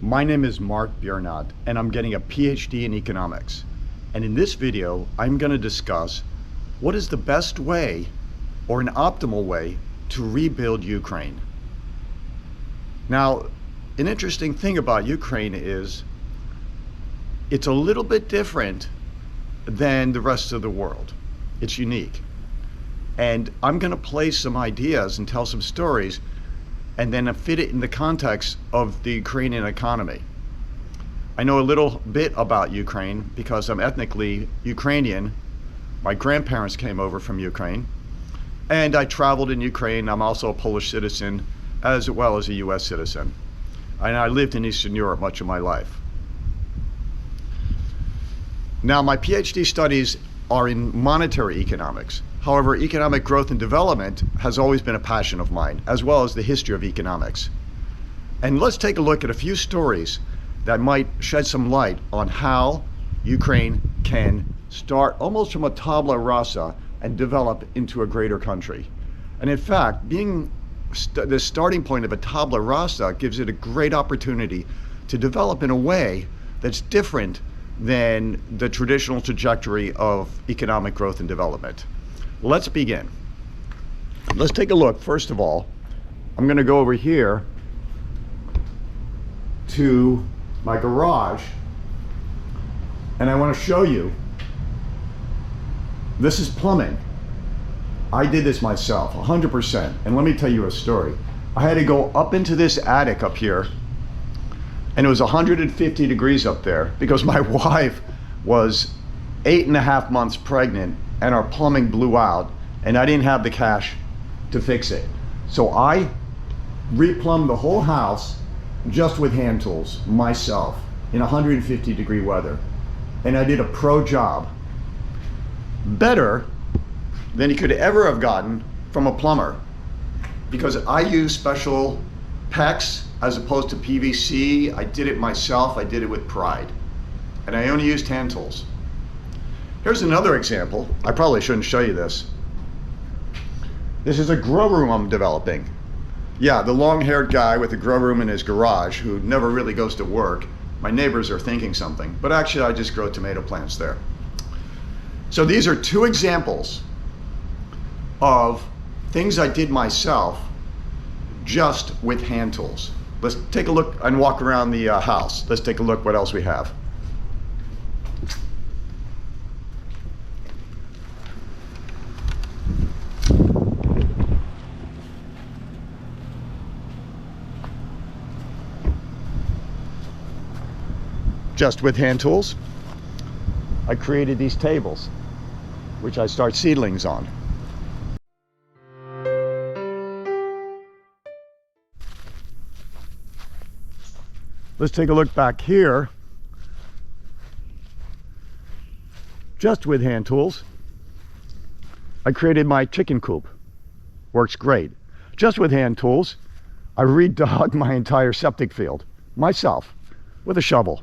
My name is Mark Biernat, and I'm getting a PhD in economics. And in this video, I'm going to discuss what is the best way or an optimal way to rebuild Ukraine. Now, an interesting thing about Ukraine is it's a little bit different than the rest of the world. It's unique. And I'm going to play some ideas and tell some stories and then fit it in the context of the Ukrainian economy. I know a little bit about Ukraine because I'm ethnically Ukrainian. My grandparents came over from Ukraine, and I traveled in Ukraine. I'm also a Polish citizen as well as a US citizen. And I lived in Eastern Europe much of my life. Now, my PhD studies are in monetary economics. However, economic growth and development has always been a passion of mine, as well as the history of economics. And let's take a look at a few stories that might shed some light on how Ukraine can start almost from a tabula rasa and develop into a greater country. And in fact, being the starting point of a tabula rasa gives it a great opportunity to develop in a way that's different than the traditional trajectory of economic growth and development. Let's begin. Let's take a look. First of all, I'm going to go over here to my garage, and I want to show you. This is plumbing. I did this myself, 100%. And let me tell you a story. I had to go up into this attic up here, and it was 150 degrees up there because my wife was 8.5 months pregnant and our plumbing blew out and I didn't have the cash to fix it. So I replumbed the whole house just with hand tools myself in 150 degree weather. And I did a pro job. Better than he could ever have gotten from a plumber, because I use special PEX as opposed to PVC. I did it myself. I did it with pride. And I only used hand tools. Here's another example. I probably shouldn't show you this. This is a grow room I'm developing. Yeah, the long-haired guy with a grow room in his garage who never really goes to work. My neighbors are thinking something, but actually I just grow tomato plants there. So these are two examples of things I did myself just with hand tools. Let's take a look and walk around the house. Let's take a look what else we have. Just with hand tools, I created these tables, which I start seedlings on. Let's take a look back here. Just with hand tools, I created my chicken coop. Works great. Just with hand tools, I re-dug my entire septic field myself with a shovel.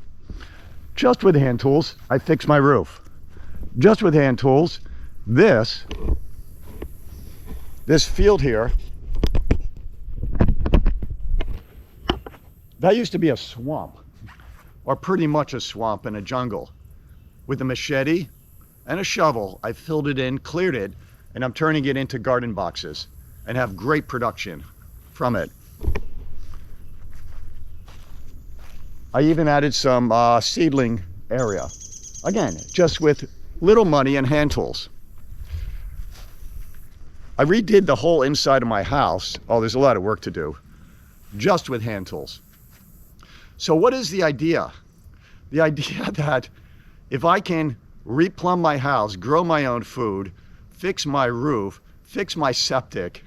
Just with hand tools, I fixed my roof. Just with hand tools, this field here, that used to be a swamp, or pretty much a swamp and a jungle. With a machete and a shovel, I filled it in, cleared it, and I'm turning it into garden boxes and have great production from it. I even added some seedling area. Again, just with little money and hand tools. I redid the whole inside of my house. Oh, there's a lot of work to do. Just with hand tools. So what is the idea? The idea that if I can replumb my house, grow my own food, fix my roof, fix my septic,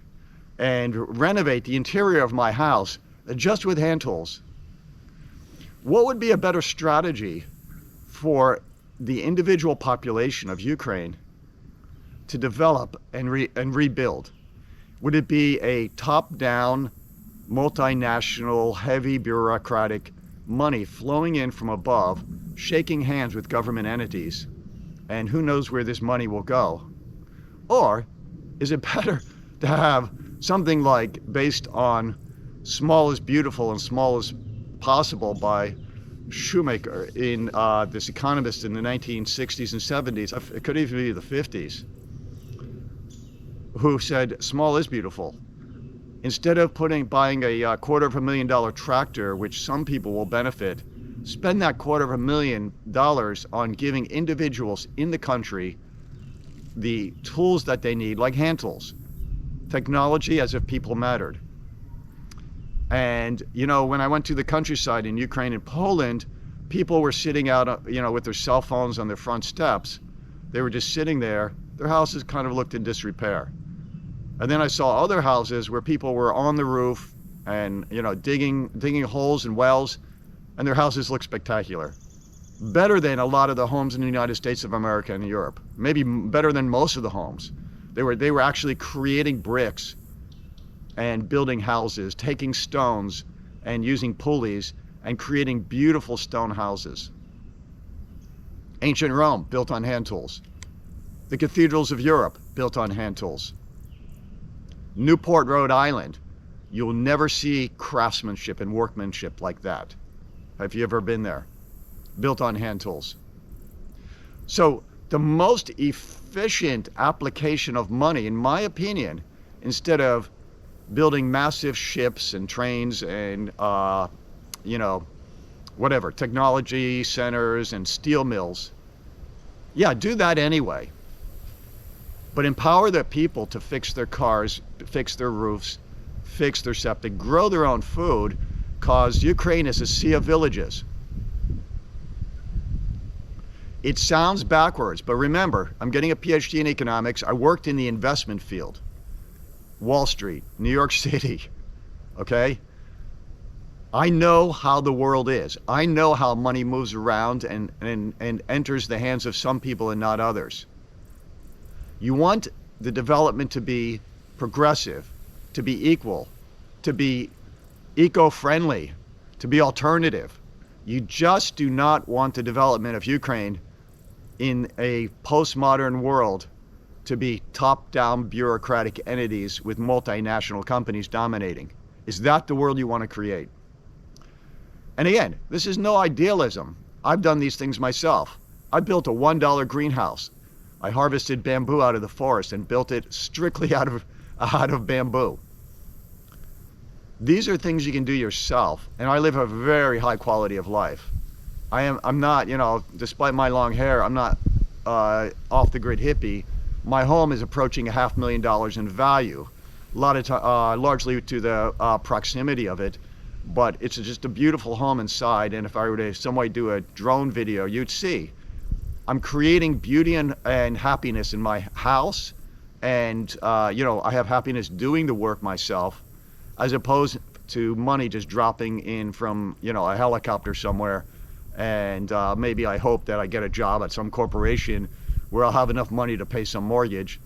and renovate the interior of my house just with hand tools, what would be a better strategy for the individual population of Ukraine to develop and rebuild? Would it be a top-down, multinational, heavy bureaucratic money flowing in from above, shaking hands with government entities, and who knows where this money will go? Or is it better to have something like based on small is beautiful and small is possible by Schumacher, in this economist in the 1960s and 70s, it could even be the 50s, who said small is beautiful. Instead of buying a $250,000 tractor, which some people will benefit, spend that $250,000 on giving individuals in the country the tools that they need, like hand tools, technology, as if people mattered. And, you know, when I went to the countryside in Ukraine and Poland, people were sitting out, you know, with their cell phones on their front steps. They were just sitting there. Their houses kind of looked in disrepair. And then I saw other houses where people were on the roof and, you know, digging holes and wells, and their houses looked spectacular. Better than a lot of the homes in the United States of America and Europe. Maybe better than most of the homes. They were actually creating bricks and building houses, taking stones and using pulleys and creating beautiful stone houses. Ancient Rome, built on hand tools. The cathedrals of Europe, built on hand tools. Newport, Rhode Island, you'll never see craftsmanship and workmanship like that. Have you ever been there? Built on hand tools. So the most efficient application of money, in my opinion, instead of building massive ships and trains and, you know, whatever, technology centers and steel mills, yeah, do that anyway. But empower the people to fix their cars, fix their roofs, fix their septic, grow their own food, because Ukraine is a sea of villages. It sounds backwards, but remember, I'm getting a PhD in economics. I worked in the investment field. Wall Street, New York City, okay? I know how the world is. I know how money moves around and enters the hands of some people and not others. You want the development to be progressive, to be equal, to be eco-friendly, to be alternative. You just do not want the development of Ukraine in a postmodern world to be top-down bureaucratic entities with multinational companies dominating. Is that the world you want to create? And again, this is no idealism. I've done these things myself. I built a $1 greenhouse. I harvested bamboo out of the forest and built it strictly out of bamboo. These are things you can do yourself, and I live a very high quality of life. I'm not, you know, despite my long hair, I'm not off the grid hippie. My home is approaching $500,000 in value, largely to the proximity of it, but it's just a beautiful home inside. And if I were to some way do a drone video, you'd see I'm creating beauty and happiness in my house, and you know, I have happiness doing the work myself, as opposed to money just dropping in from, you know, a helicopter somewhere, and maybe I hope that I get a job at some corporation where I'll have enough money to pay some mortgage.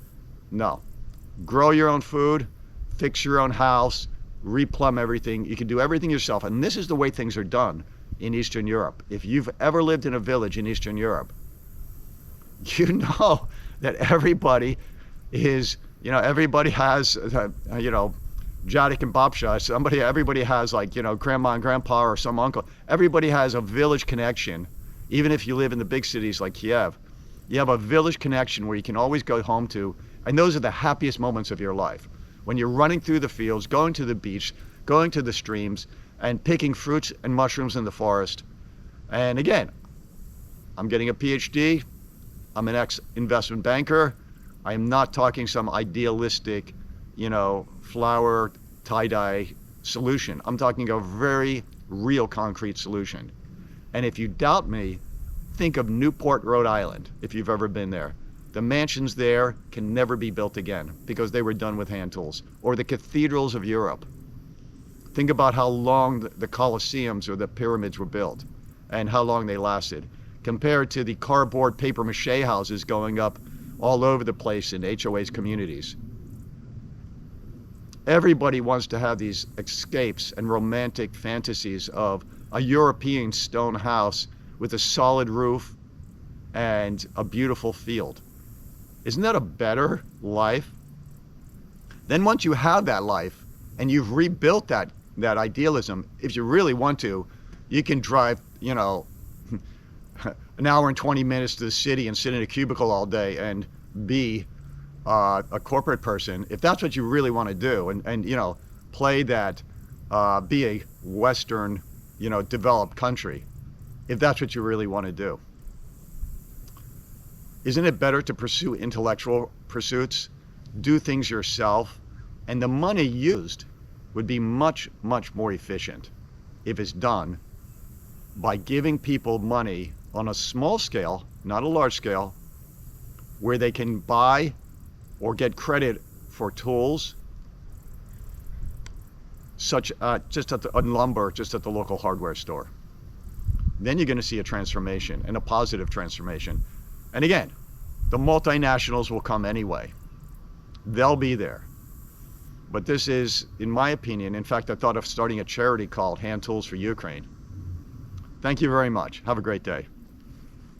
No. Grow your own food, fix your own house, replumb everything. You can do everything yourself, and this is the way things are done in Eastern Europe. If you've ever lived in a village in Eastern Europe, you know that everybody is, you know, everybody has, you know, Jadek and Babsha, everybody has, like, you know, grandma and grandpa or some uncle. Everybody has a village connection. Even if you live in the big cities like Kiev, you have a village connection where you can always go home to, and those are the happiest moments of your life. When you're running through the fields, going to the beach, going to the streams, and picking fruits and mushrooms in the forest. And again, I'm getting a PhD. I'm an ex-investment banker. I am not talking some idealistic, you know, flower tie-dye solution. I'm talking a very real concrete solution. And if you doubt me, think of Newport, Rhode Island, if you've ever been there. The mansions there can never be built again because they were done with hand tools. Or the cathedrals of Europe. Think about how long the Colosseums or the pyramids were built and how long they lasted, compared to the cardboard paper mache houses going up all over the place in HOA's communities. Everybody wants to have these escapes and romantic fantasies of a European stone house with a solid roof and a beautiful field. Isn't that a better life? Then once you have that life and you've rebuilt that idealism, if you really want to, You can drive, you know, an hour and 20 minutes to the city and sit in a cubicle all day and be a corporate person, if that's what you really want to do, and you know, play that, be a Western, you know, developed country, if that's what you really want to do. Isn't it better to pursue intellectual pursuits, do things yourself, and the money used would be much, much more efficient if it's done by giving people money on a small scale, not a large scale, where they can buy or get credit for tools, such just at lumber, just at the local hardware store. Then you're going to see a transformation, and a positive transformation. And again, the multinationals will come anyway. They'll be there. But this is, in my opinion, in fact, I thought of starting a charity called Hand Tools for Ukraine. Thank you very much. Have a great day.